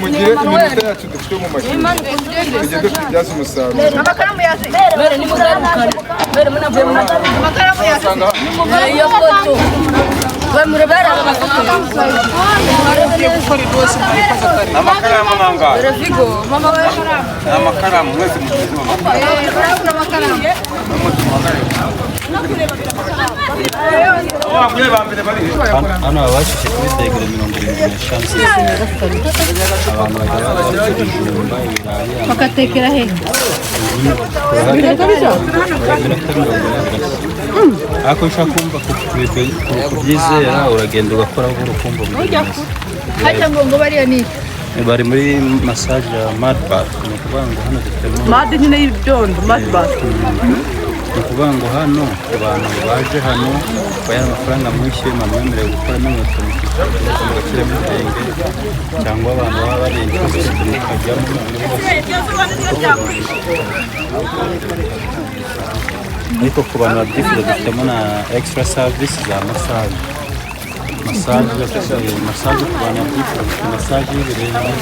mugire iminota yacu dufite mu mashini tugende tubyaze umusaruro. Amakaramu yaje mbere ni mugarukana mbere munavuye mu amakaramu yaje iyo foto bamurebera amakaramu nangaye Revigo mama we amakaramu mwese mugize amakaramu hano abashyize kuri degere 75 abantu bagera ibijumba ibirayi bakatekera he ariko ushaka kumva kubyizera uragenda ugakora urukumva hajya ngo bariya ni bari muri massage ya mad bath ni ukuvuga ngo hano dufitemo mad nyine y'ibyondo mad bath ni ukuvuga ngo hano abantu baje hano bayana amafaranga mwishyuye mwemerewe gukora n'inkweto mugakira mu renge cyangwa abantu baba bari mukajyamo ariko ku bantu babyifuza dufitemo na extra service za massage ku bantu babyifuza dufite massage y'ibirenge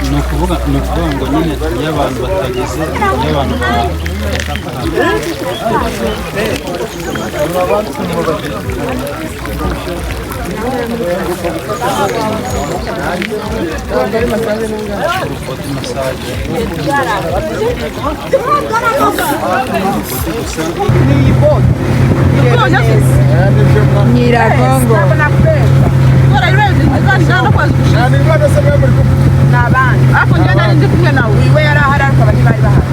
ni ukuvuga ngo nyine iyo abantu batageze iyo abantu Nyiragongo n'abandi ariko njye nari ndi kumwe nawe iwe yari ahari ariko abandi bari bahari.